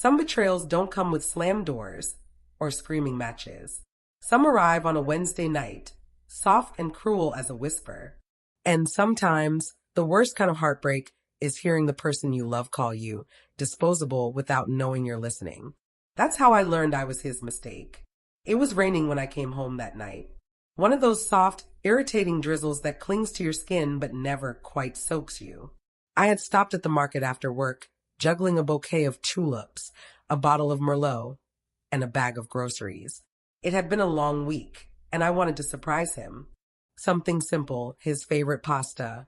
Some betrayals don't come with slammed doors or screaming matches. Some arrive on a Wednesday night, soft and cruel as a whisper. And sometimes, the worst kind of heartbreak is hearing the person you love call you disposable without knowing you're listening. That's how I learned I was his mistake. It was raining when I came home that night. One of those soft, irritating drizzles that clings to your skin but never quite soaks you. I had stopped at the market after work, juggling a bouquet of tulips, a bottle of Merlot, and a bag of groceries. It had been a long week, and I wanted to surprise him. Something simple, his favorite pasta,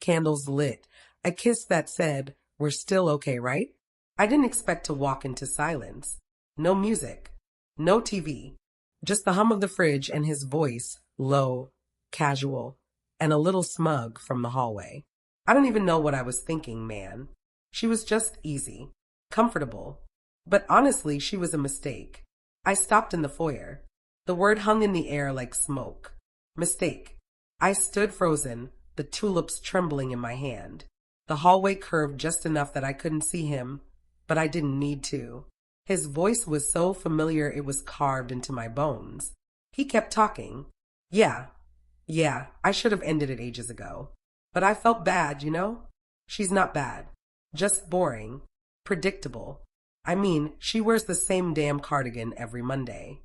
candles lit, a kiss that said, "We're still okay, right?" I didn't expect to walk into silence. No music, no TV, just the hum of the fridge and his voice, low, casual, and a little smug from the hallway. I don't even know what I was thinking, man. She was just easy, comfortable. But honestly, she was a mistake. I stopped in the foyer. The word hung in the air like smoke. Mistake. I stood frozen, the tulips trembling in my hand. The hallway curved just enough that I couldn't see him, but I didn't need to. His voice was so familiar it was carved into my bones. He kept talking. Yeah, I should have ended it ages ago. But I felt bad, you know? She's not bad. Just boring. Predictable. I mean, she wears the same damn cardigan every Monday.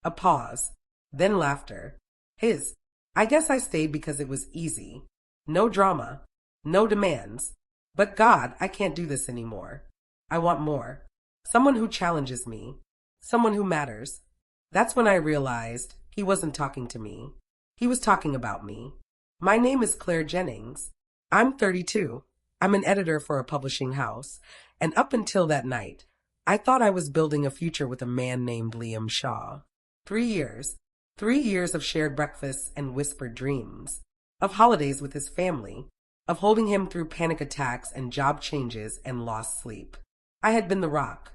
A pause. Then laughter. His. I guess I stayed because it was easy. No drama. No demands. But God, I can't do this anymore. I want more. Someone who challenges me. Someone who matters. That's when I realized he wasn't talking to me. He was talking about me. My name is Claire Jennings. I'm 32. I'm an editor for a publishing house. And up until that night, I thought I was building a future with a man named Liam Shaw. 3 years. 3 years of shared breakfasts and whispered dreams. Of holidays with his family. Of holding him through panic attacks and job changes and lost sleep. I had been the rock,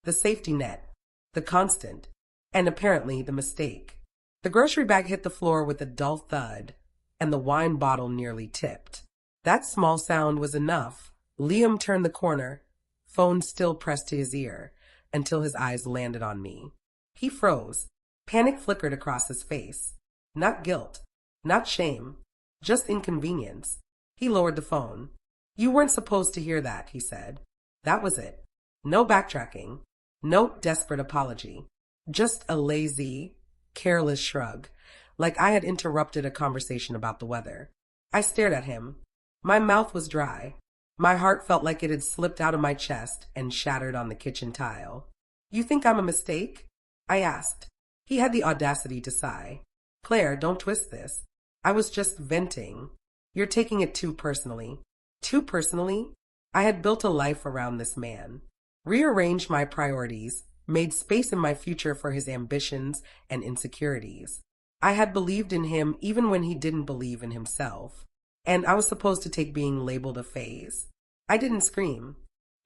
the safety net, the constant, and apparently the mistake. The grocery bag hit the floor with a dull thud, and the wine bottle nearly tipped. That small sound was enough. Liam turned the corner, phone still pressed to his ear, until his eyes landed on me. He froze. Panic flickered across his face. Not guilt, not shame, just inconvenience. He lowered the phone. You weren't supposed to hear that, he said. That was it. No backtracking. No desperate apology. Just a lazy, careless shrug, like I had interrupted a conversation about the weather. I stared at him. My mouth was dry. My heart felt like it had slipped out of my chest and shattered on the kitchen tile. You think I'm a mistake? I asked. He had the audacity to sigh. Claire, don't twist this. I was just venting. You're taking it too personally. Too personally? I had built a life around this man. Rearranged my priorities, made space in my future for his ambitions and insecurities. I had believed in him even when he didn't believe in himself. And I was supposed to take being labeled a phase. I didn't scream.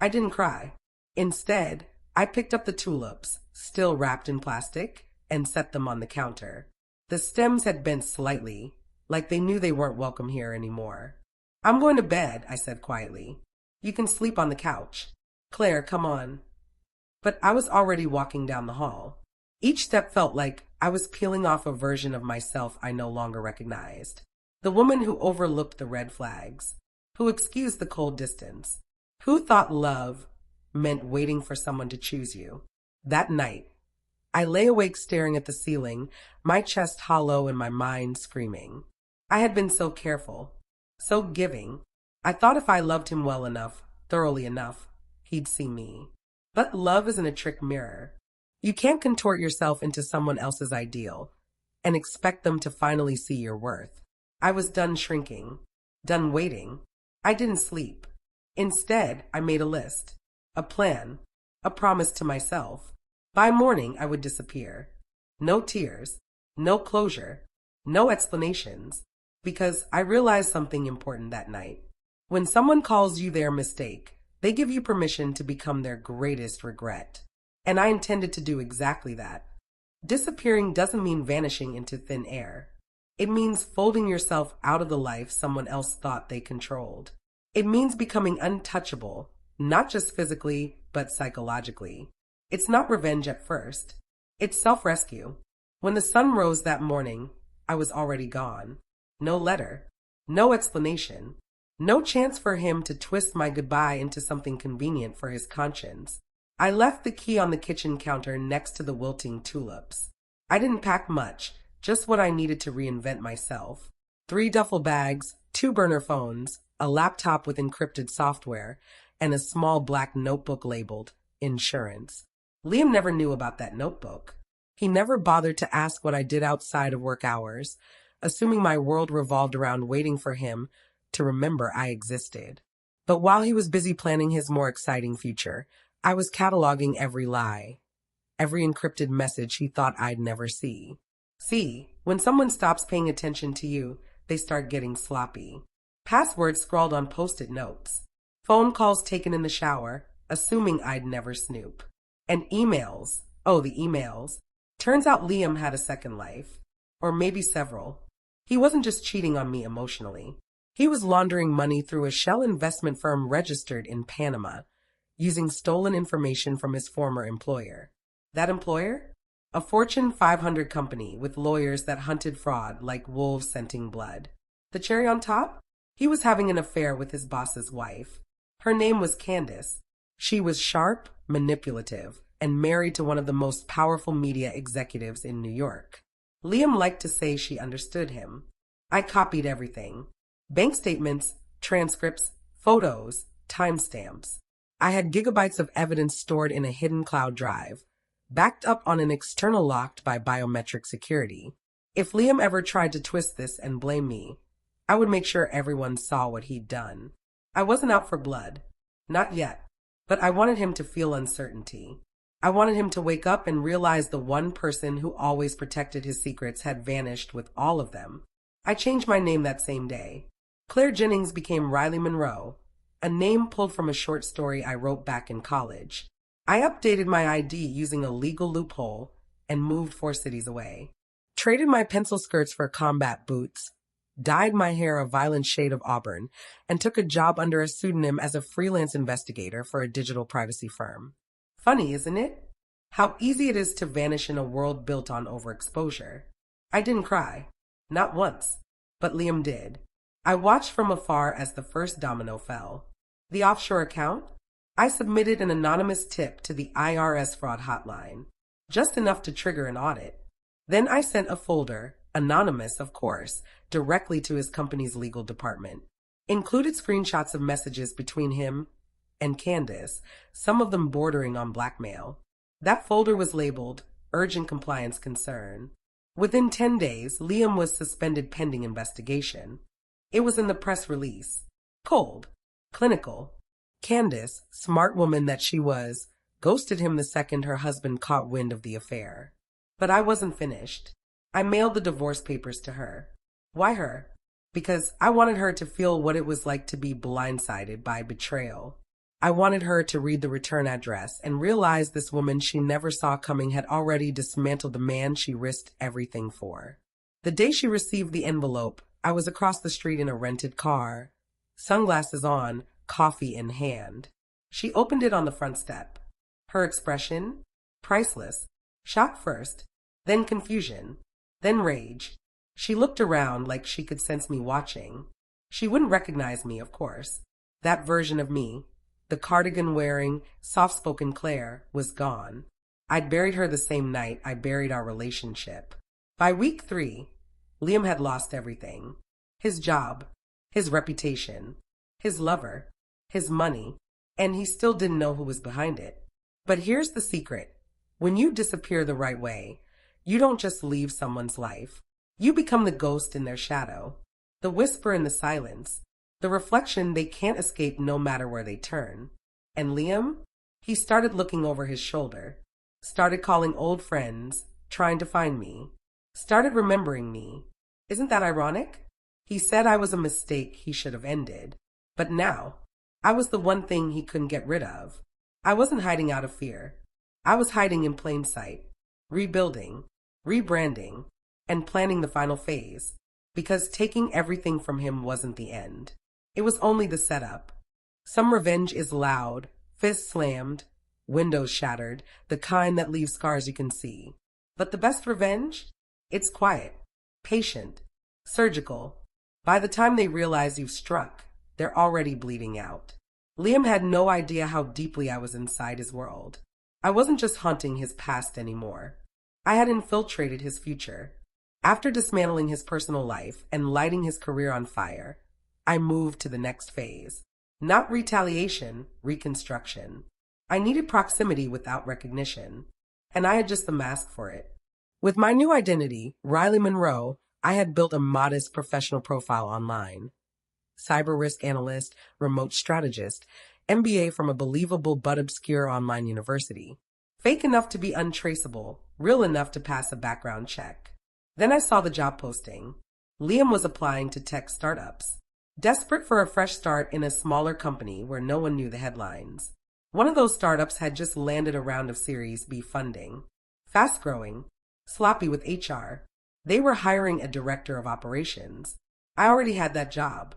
I didn't cry. Instead, I picked up the tulips, still wrapped in plastic, and set them on the counter. The stems had bent slightly, like they knew they weren't welcome here anymore. I'm going to bed, I said quietly. You can sleep on the couch. Claire, come on. But I was already walking down the hall. Each step felt like I was peeling off a version of myself I no longer recognized. The woman who overlooked the red flags, who excused the cold distance, who thought love meant waiting for someone to choose you. That night, I lay awake staring at the ceiling, my chest hollow and my mind screaming. I had been so careful, so giving. I thought if I loved him well enough, thoroughly enough, he'd see me. But love isn't a trick mirror. You can't contort yourself into someone else's ideal and expect them to finally see your worth. I was done shrinking, done waiting. I didn't sleep. Instead, I made a list, a plan, a promise to myself. By morning, I would disappear. No tears, no closure, no explanations, because I realized something important that night. When someone calls you their mistake, they give you permission to become their greatest regret. And I intended to do exactly that. Disappearing doesn't mean vanishing into thin air. It means folding yourself out of the life someone else thought they controlled. It means becoming untouchable, Not just physically, but psychologically. It's not revenge at first. It's self-rescue. When the sun rose that morning, I was already gone. No letter. No explanation. No chance for him to twist my goodbye into something convenient for his conscience. I left the key on the kitchen counter next to the wilting tulips. I didn't pack much, just what I needed to reinvent myself. 3 duffel bags, 2 burner phones, a laptop with encrypted software, and a small black notebook labeled insurance. Liam never knew about that notebook. He never bothered to ask what I did outside of work hours, assuming my world revolved around waiting for him to remember I existed. But while he was busy planning his more exciting future, I was cataloging every lie, every encrypted message he thought I'd never see. See, when someone stops paying attention to you, they start getting sloppy. Passwords scrawled on post-it notes. Phone calls taken in the shower, assuming I'd never snoop. And emails. Oh, the emails. Turns out Liam had a second life. Or maybe several. He wasn't just cheating on me emotionally. He was laundering money through a shell investment firm registered in Panama, using stolen information from his former employer. That employer? A Fortune 500 company with lawyers that hunted fraud like wolves scenting blood. The cherry on top? He was having an affair with his boss's wife. Her name was Candace. She was sharp, manipulative, and married to one of the most powerful media executives in New York. Liam liked to say she understood him. I copied everything. Bank statements, transcripts, photos, timestamps. I had gigabytes of evidence stored in a hidden cloud drive, backed up on an external locked by biometric security. If Liam ever tried to twist this and blame me, I would make sure everyone saw what he'd done. I wasn't out for blood. Not yet. But I wanted him to feel uncertainty. I wanted him to wake up and realize the one person who always protected his secrets had vanished with all of them. I changed my name that same day. Claire Jennings became Riley Monroe, a name pulled from a short story I wrote back in college. I updated my ID using a legal loophole and moved 4 cities away. Traded my pencil skirts for combat boots, dyed my hair a violent shade of auburn, and took a job under a pseudonym as a freelance investigator for a digital privacy firm. Funny, isn't it? How easy it is to vanish in a world built on overexposure. I didn't cry. Not once. But Liam did. I watched from afar as the first domino fell. The offshore account? I submitted an anonymous tip to the IRS fraud hotline. Just enough to trigger an audit. Then I sent a folder, anonymous of course, directly to his company's legal department. Included screenshots of messages between him and Candace, some of them bordering on blackmail. That folder was labeled Urgent Compliance Concern. Within 10 days, Liam was suspended pending investigation. It was in the press release. Cold. Clinical. Candace, smart woman that she was, ghosted him the second her husband caught wind of the affair. But I wasn't finished. I mailed the divorce papers to her. Why her? Because I wanted her to feel what it was like to be blindsided by betrayal. I wanted her to read the return address and realize this woman she never saw coming had already dismantled the man she risked everything for. The day she received the envelope, I was across the street in a rented car, sunglasses on, coffee in hand. She opened it on the front step. Her expression? Priceless. Shock first, then confusion, then rage. She looked around like she could sense me watching. She wouldn't recognize me, of course. That version of me, the cardigan-wearing, soft-spoken Claire, was gone. I'd buried her the same night I buried our relationship. By week 3, Liam had lost everything. His job, his reputation, his lover, his money, and he still didn't know who was behind it. But here's the secret. When you disappear the right way, you don't just leave someone's life. You become the ghost in their shadow, the whisper in the silence, the reflection they can't escape no matter where they turn. And Liam? He started looking over his shoulder, started calling old friends, trying to find me, started remembering me. Isn't that ironic? He said I was a mistake he should have ended. But now, I was the one thing he couldn't get rid of. I wasn't hiding out of fear. I was hiding in plain sight, rebuilding, rebranding, and planning the final phase, because taking everything from him wasn't the end. It was only the setup. Some revenge is loud, fists slammed, windows shattered, the kind that leaves scars you can see. But the best revenge? It's quiet, patient, surgical. By the time they realize you've struck, they're already bleeding out. Liam had no idea how deeply I was inside his world. I wasn't just haunting his past anymore. I had infiltrated his future. After dismantling his personal life and lighting his career on fire, I moved to the next phase. Not retaliation, reconstruction. I needed proximity without recognition, and I had just the mask for it. With my new identity, Riley Monroe, I had built a modest professional profile online. Cyber risk analyst, remote strategist, MBA from a believable but obscure online university. Fake enough to be untraceable, real enough to pass a background check. Then I saw the job posting. Liam was applying to tech startups, desperate for a fresh start in a smaller company where no one knew the headlines. One of those startups had just landed a round of Series B funding. Fast-growing, sloppy with HR. They were hiring a director of operations. I already had that job.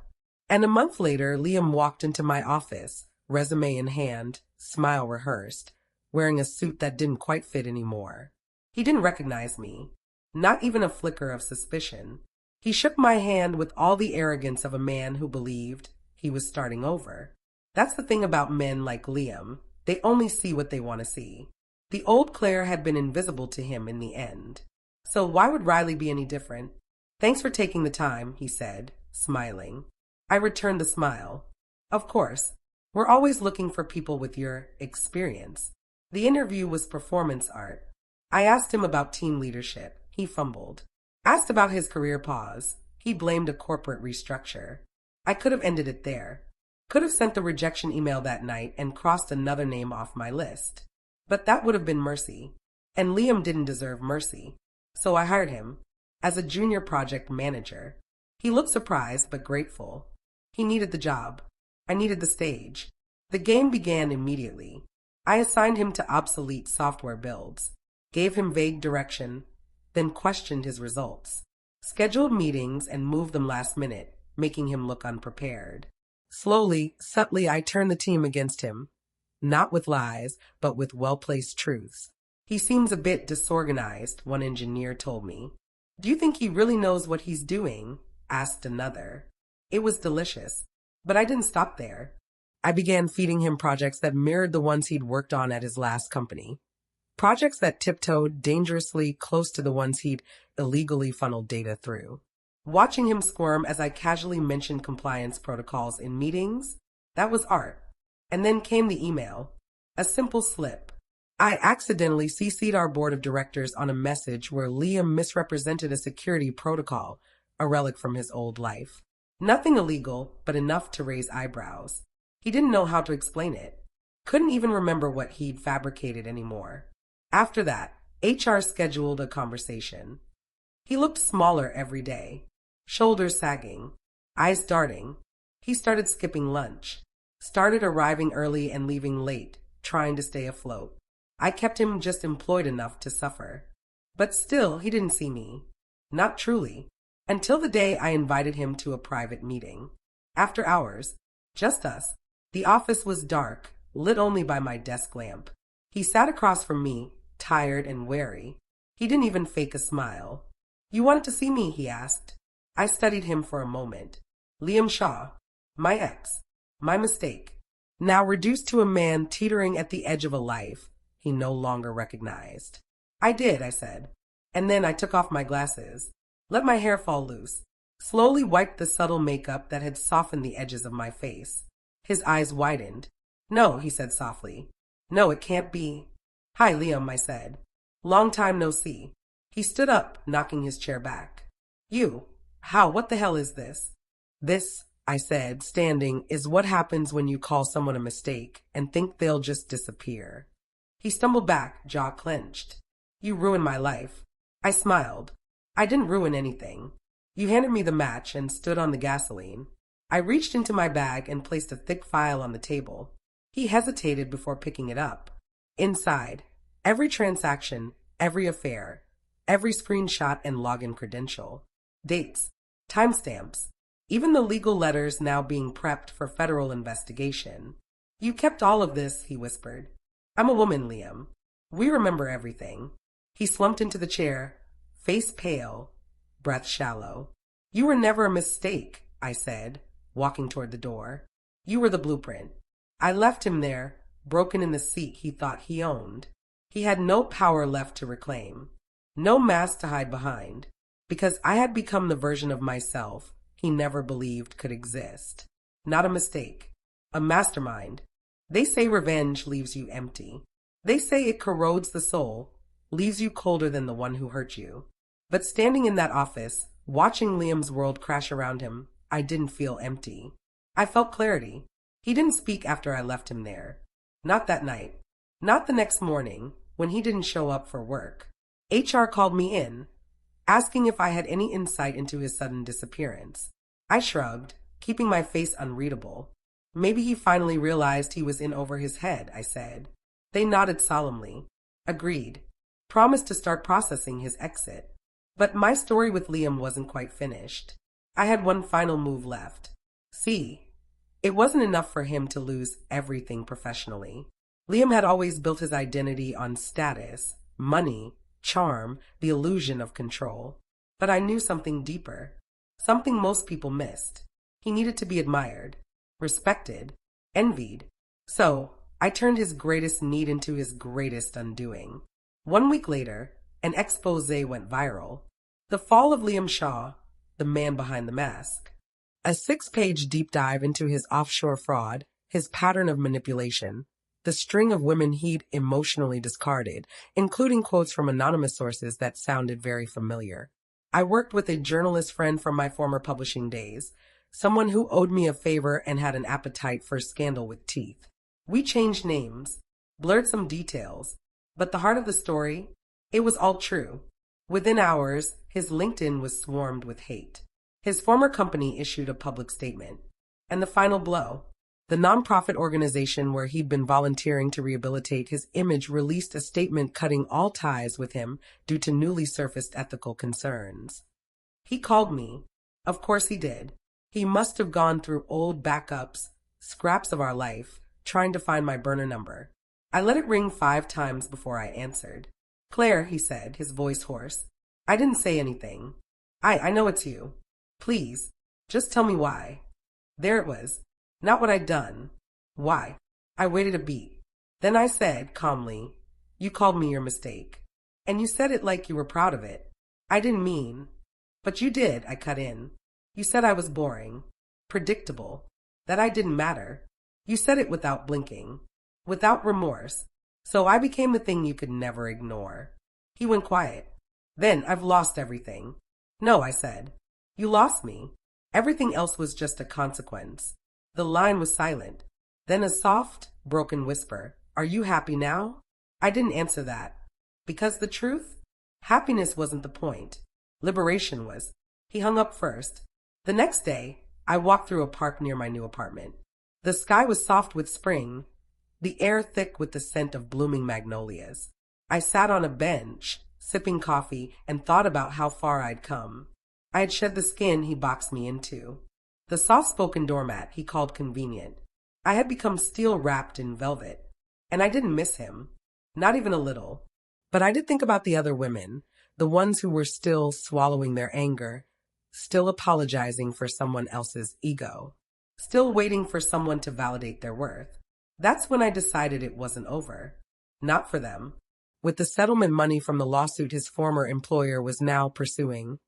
And a month later, Liam walked into my office, resume in hand, smile rehearsed, wearing a suit that didn't quite fit anymore. He didn't recognize me. Not even a flicker of suspicion. He shook my hand with all the arrogance of a man who believed he was starting over. That's the thing about men like Liam. They only see what they want to see. The old Claire had been invisible to him in the end. So why would Riley be any different? Thanks for taking the time, he said, smiling. I returned the smile. Of course. We're always looking for people with your experience. The interview was performance art. I asked him about team leadership. He fumbled. Asked about his career pause. He blamed a corporate restructure. I could have ended it there. Could have sent the rejection email that night and crossed another name off my list. But that would have been mercy. And Liam didn't deserve mercy. So I hired him as a junior project manager. He looked surprised but grateful. He needed the job. I needed the stage. The game began immediately. I assigned him to obsolete software builds, gave him vague direction, then questioned his results, scheduled meetings and moved them last minute, making him look unprepared. Slowly, subtly, I turned the team against him, not with lies, but with well-placed truths. He seems a bit disorganized, one engineer told me. Do you think he really knows what he's doing? Asked another. It was delicious, but I didn't stop there. I began feeding him projects that mirrored the ones he'd worked on at his last company. Projects that tiptoed dangerously close to the ones he'd illegally funneled data through. Watching him squirm as I casually mentioned compliance protocols in meetings, that was art. And then came the email. A simple slip. I accidentally CC'd our board of directors on a message where Liam misrepresented a security protocol, a relic from his old life. Nothing illegal, but enough to raise eyebrows. He didn't know how to explain it. Couldn't even remember what he'd fabricated anymore. After that, HR scheduled a conversation. He looked smaller every day. Shoulders sagging, eyes darting. He started skipping lunch. Started arriving early and leaving late, trying to stay afloat. I kept him just employed enough to suffer. But still, he didn't see me. Not truly. Until the day I invited him to a private meeting. After hours, just us. The office was dark, lit only by my desk lamp. He sat across from me, tired and wary. He didn't even fake a smile. You wanted to see me, he asked. I studied him for a moment. Liam Shaw, my ex, my mistake. Now reduced to a man teetering at the edge of a life he no longer recognized. I did, I said. And then I took off my glasses, let my hair fall loose, slowly wiped the subtle makeup that had softened the edges of my face. His eyes widened. No, he said softly. No, it can't be. Hi, Liam, I said. Long time no see. He stood up, knocking his chair back. You? How? What the hell is this? This, I said, standing, is what happens when you call someone a mistake and think they'll just disappear. He stumbled back, jaw clenched. You ruined my life. I smiled. I didn't ruin anything. You handed me the match and stood on the gasoline. I reached into my bag and placed a thick file on the table. He hesitated before picking it up. Inside, every transaction, every affair, every screenshot and login credential. Dates, timestamps, even the legal letters now being prepped for federal investigation. You kept all of this, he whispered. I'm a woman, Liam. We remember everything. He slumped into the chair, face pale, breath shallow. You were never a mistake, I said, walking toward the door. You were the blueprint. I left him there, broken in the seat he thought he owned. He had no power left to reclaim, no mask to hide behind, because I had become the version of myself he never believed could exist. Not a mistake, a mastermind. They say revenge leaves you empty. They say it corrodes the soul, leaves you colder than the one who hurt you. But standing in that office, watching Liam's world crash around him, I didn't feel empty. I felt clarity. He didn't speak after I left him there. Not that night. Not the next morning, when he didn't show up for work. HR called me in, asking if I had any insight into his sudden disappearance. I shrugged, keeping my face unreadable. Maybe he finally realized he was in over his head, I said. They nodded solemnly. Agreed. Promised to start processing his exit. But my story with Liam wasn't quite finished. I had one final move left. See, it wasn't enough for him to lose everything professionally. Liam had always built his identity on status, money, charm, the illusion of control. But I knew something deeper, something most people missed. He needed to be admired, respected, envied. So I turned his greatest need into his greatest undoing. 1 week later, an expose went viral. The fall of Liam Shaw, the man behind the mask. A 6-page deep dive into his offshore fraud, his pattern of manipulation, the string of women he'd emotionally discarded, including quotes from anonymous sources that sounded very familiar. I worked with a journalist friend from my former publishing days, someone who owed me a favor and had an appetite for scandal with teeth. We changed names, blurred some details, but the heart of the story, it was all true. Within hours, his LinkedIn was swarmed with hate. His former company issued a public statement. And the final blow, the nonprofit organization where he'd been volunteering to rehabilitate his image released a statement cutting all ties with him due to newly surfaced ethical concerns. He called me. Of course he did. He must have gone through old backups, scraps of our life, trying to find my burner number. I let it ring 5 times before I answered. Claire, he said, his voice hoarse. I didn't say anything. I know it's you. Please, just tell me why. There it was. Not what I'd done. Why? I waited a beat. Then I said, calmly, you called me your mistake. And you said it like you were proud of it. I didn't mean. But you did, I cut in. You said I was boring, predictable, that I didn't matter. You said it without blinking, without remorse. So I became the thing you could never ignore. He went quiet. Then I've lost everything. No, I said. You lost me. Everything else was just a consequence. The line was silent. Then a soft, broken whisper. Are you happy now? I didn't answer that. Because the truth? Happiness wasn't the point. Liberation was. He hung up first. The next day, I walked through a park near my new apartment. The sky was soft with spring, the air thick with the scent of blooming magnolias. I sat on a bench, sipping coffee, and thought about how far I'd come. I had shed the skin he boxed me into. The soft-spoken doormat he called convenient. I had become steel-wrapped in velvet. And I didn't miss him. Not even a little. But I did think about the other women, the ones who were still swallowing their anger, still apologizing for someone else's ego, still waiting for someone to validate their worth. That's when I decided it wasn't over. Not for them. With the settlement money from the lawsuit his former employer was now pursuing.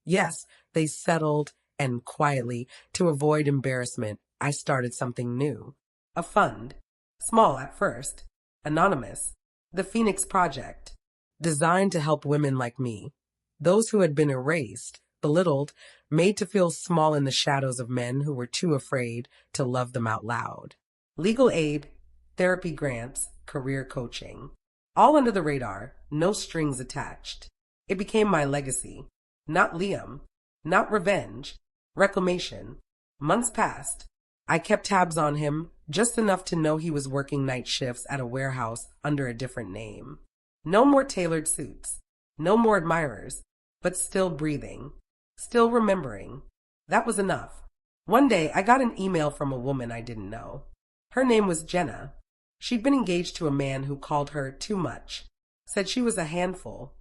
Yes, they settled, and quietly, to avoid embarrassment, I started something new. A fund. Small at first. Anonymous. The Phoenix Project. Designed to help women like me. Those who had been erased, belittled, made to feel small in the shadows of men who were too afraid to love them out loud. Legal aid, therapy grants, career coaching. All under the radar, no strings attached. It became my legacy. Not Liam. Not revenge. Reclamation. Months passed. I kept tabs on him, just enough to know he was working night shifts at a warehouse under a different name. No more tailored suits. No more admirers. But still breathing. Still remembering. That was enough. One day, I got an email from a woman I didn't know. Her name was Jenna. She'd been engaged to a man who called her too much, said she was a handful,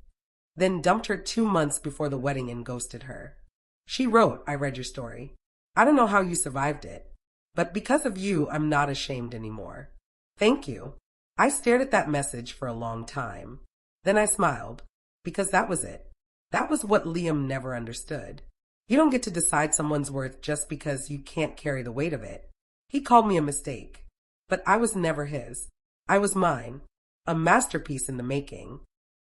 then dumped her 2 months before the wedding and ghosted her. She wrote, "I read your story. I don't know how you survived it, but because of you, I'm not ashamed anymore. Thank you." I stared at that message for a long time. Then I smiled, because that was it. That was what Liam never understood. You don't get to decide someone's worth just because you can't carry the weight of it. He called me a mistake, but I was never his. I was mine, a masterpiece in the making.